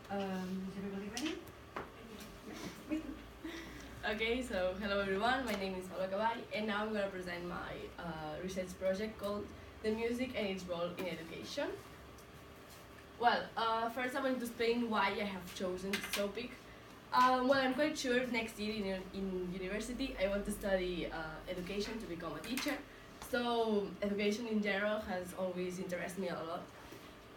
Is everybody ready? Okay, so hello everyone, my name is Paula Caball, and now I'm going to present my research project called The Music and Its Role in Education. Well, first I want to explain why I have chosen this topic. Well, I'm quite sure next year in university I want to study education to become a teacher. So education in general has always interested me a lot.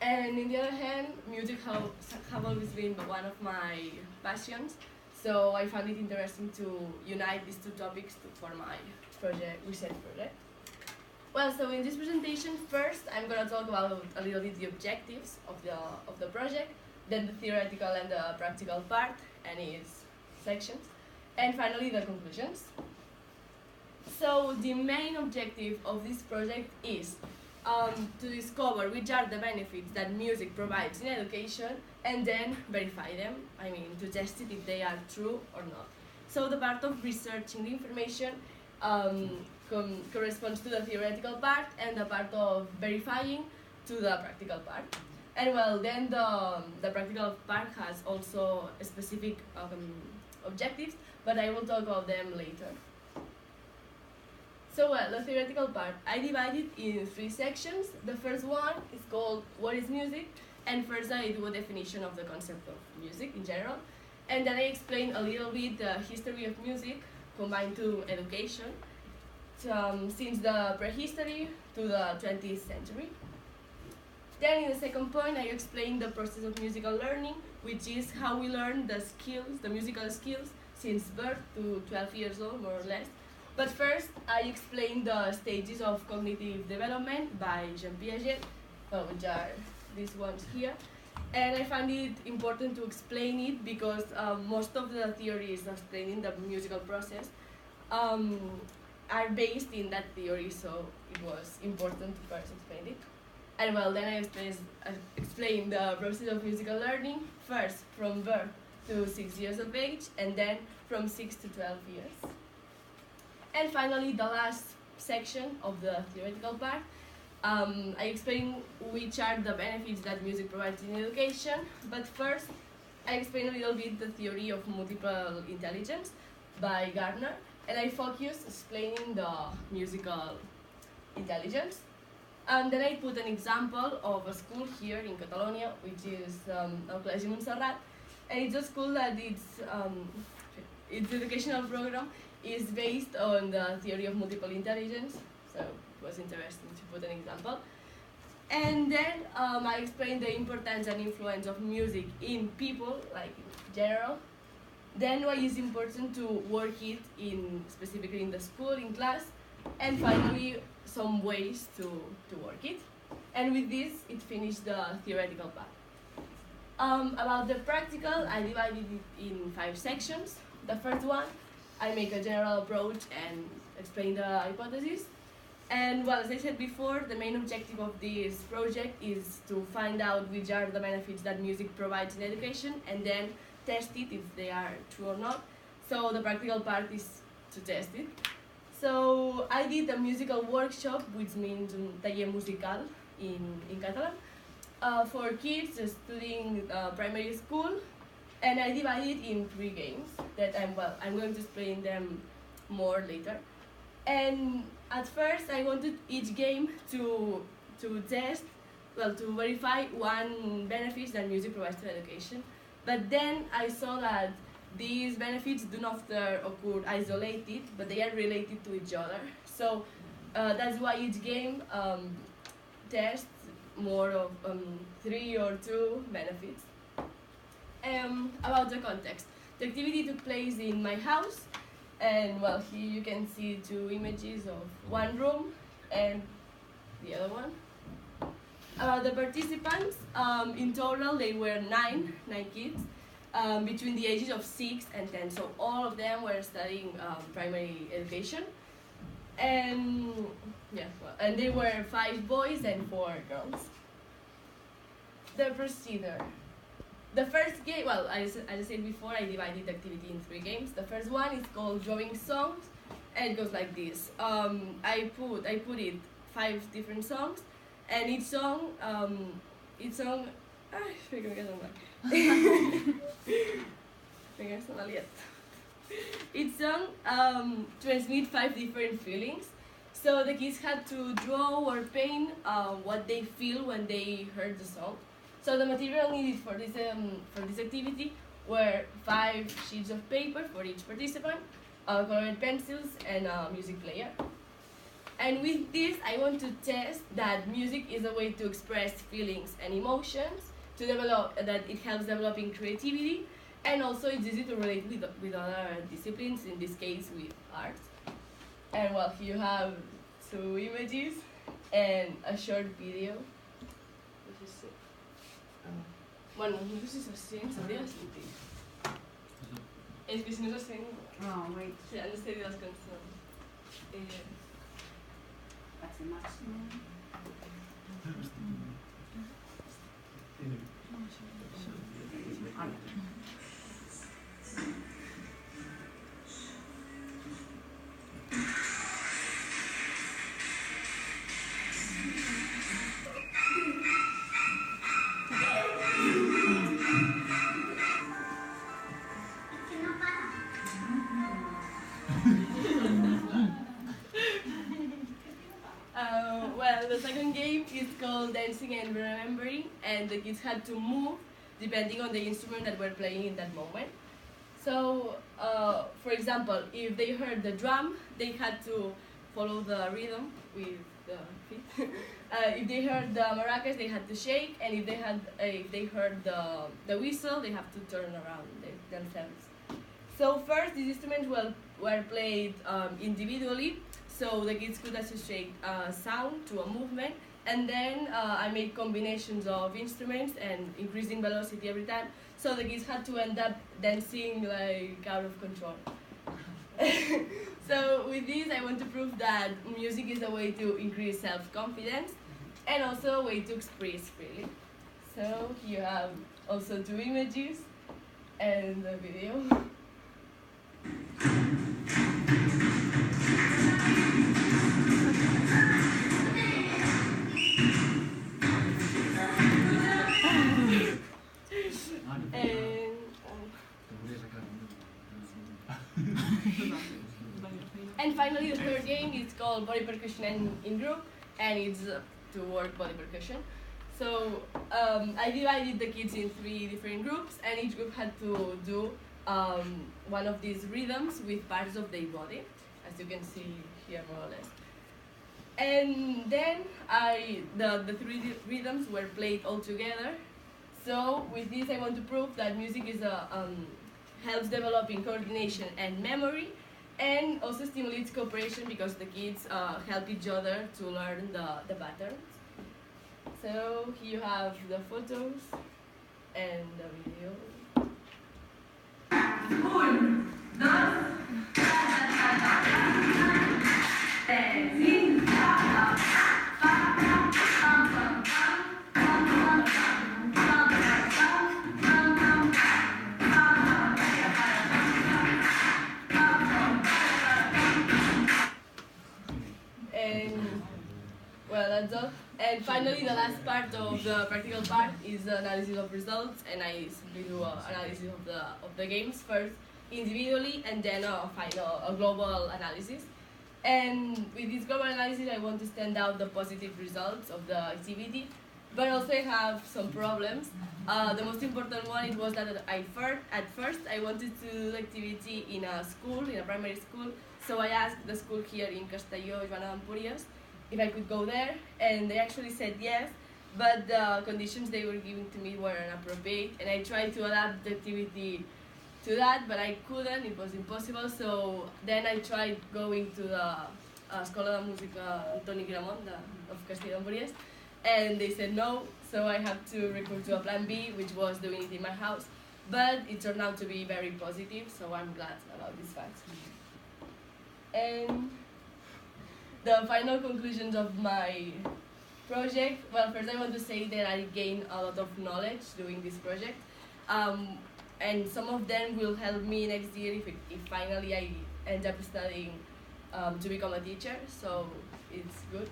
And on the other hand, music have always been one of my passions. So I found it interesting to unite these two topics for my research project. Well, so in this presentation, first I'm going to talk about a little bit the objectives of the project, then the theoretical and the practical part and its sections, and finally the conclusions. So the main objective of this project is to discover which are the benefits that music provides in education and then verify them, to test it if they are true or not. So the part of researching the information corresponds to the theoretical part, and the part of verifying to the practical part. And well, then the practical part has also specific objectives, but I will talk about them later. So well, the theoretical part, I divided in 3 sections. The first one is called What is Music? And first I do a definition of the concept of music in general. And then I explain a little bit the history of music combined to education, since the prehistory to the 20th century. Then in the second point I explain the process of musical learning, which is how we learn the musical skills since birth to 12 years old, more or less. But first, I explain the stages of cognitive development by Jean Piaget, which are these ones here. And I find it important to explain it because most of the theories explaining the musical process are based in that theory, so it was important to first explain it. And well, then I explain the process of musical learning, first from birth to 6 years of age, and then from 6 to 12 years. And finally, the last section of the theoretical part, I explain which are the benefits that music provides in education. But first, I explain a little bit the theory of multiple intelligence by Gardner, and I focus explaining the musical intelligence. And then I put an example of a school here in Catalonia, which is El Col·legi Montserrat, and it's a school that its educational program is based on the theory of multiple intelligence, so it was interesting to put an example. And then I explained the importance and influence of music in people, like in general. Then why it's important to work it specifically in the school, in class. And finally, some ways to work it. And with this, it finished the theoretical part. About the practical, I divided it in 5 sections. The first one, I make a general approach and explain the hypothesis. And well, as I said before, the main objective of this project is to find out which are the benefits that music provides in education and then test it if they are true or not. So the practical part is to test it. So I did a musical workshop, which means un taller musical in Catalan, for kids studying primary school. And I divided it in 3 games that I'm going to explain them more later. And at first I wanted each game to verify one benefit that music provides to education. But then I saw that these benefits do not occur isolated, but they are related to each other. So that's why each game tests more of 3 or 2 benefits. About the context, the activity took place in my house, and well, here you can see 2 images of one room and the other one. About the participants, in total they were 9 kids between the ages of 6 and 10, so all of them were studying primary education. And and they were 5 boys and 4 girls. The procedure. The first game, well, as I said before, I divided the activity in 3 games. The first one is called Drawing Songs, and it goes like this. I put it 5 different songs, and each song, Each song transmits 5 different feelings. So the kids had to draw or paint what they feel when they heard the song. So the material needed for this activity were 5 sheets of paper for each participant, colored pencils, and a music player. And with this, I want to test that music is a way to express feelings and emotions, to develop that it helps developing creativity, and also it's easy to relate with other disciplines, in this case with arts. And well, here you have 2 images and a short video. Bueno, no sé si se sent, s'hauria de sentir. És que si no se sent... Oh, wait. Sí, han de ser les cançons. That's the maximum. Well, the second game is called Dancing and Remembering, and the kids had to move depending on the instrument that we're playing in that moment. So, for example, if they heard the drum, they had to follow the rhythm with the feet. If they heard the maracas, they had to shake, and if they heard the whistle, they have to turn around themselves. So first, these instruments were played individually, so the kids could associate sound to a movement, and then I made combinations of instruments and increasing velocity every time, so the kids had to end up dancing like out of control. So with this, I want to prove that music is a way to increase self-confidence and also a way to express freely. So you have also 2 images and a video. And finally, the third game is called body percussion in group, and it's to work body percussion. So I divided the kids in 3 different groups, and each group had to do one of these rhythms with parts of their body, as you can see here more or less. And then the 3 rhythms were played all together. So with this, I want to prove that music is helps developing coordination and memory, and also stimulates cooperation because the kids help each other to learn the patterns. So here you have the photos and the video. Well, that's all. And finally, the last part of the practical part is the analysis of results, and I simply do an analysis of the games first individually, and then a global analysis. And with this global analysis, I want to stand out the positive results of the activity, but also I have some problems. The most important one it was that at first I wanted to do the activity in a school, in a primary school. So I asked the school here in Castelló, Joana d'Empúries, if I could go there, and they actually said yes, but the conditions they were giving to me were inappropriate, and I tried to adapt the activity to that, but I couldn't, it was impossible, so then I tried going to the Escola de Música Antoni Gramont of Castelló d'Empúries, and they said no, so I had to recur to a plan B, which was doing it in my house, but it turned out to be very positive, so I'm glad about this fact. And the final conclusions of my project, well, first I want to say that I gained a lot of knowledge doing this project, and some of them will help me next year if finally I end up studying to become a teacher, so it's good.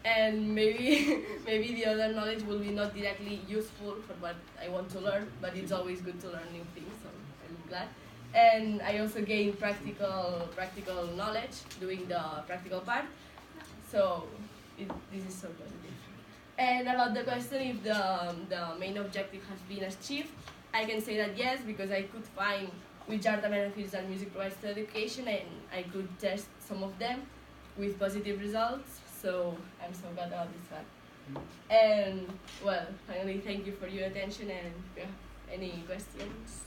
And maybe the other knowledge will be not directly useful for what I want to learn, but it's always good to learn new things, so I'm glad. and I also gained practical knowledge doing the practical part. So this is so positive. And about the question if the main objective has been achieved, I can say that yes, because I could find which are the benefits that music provides to education, and I could test some of them with positive results. So I'm so glad about this one. And well, finally, thank you for your attention, and if you have any questions.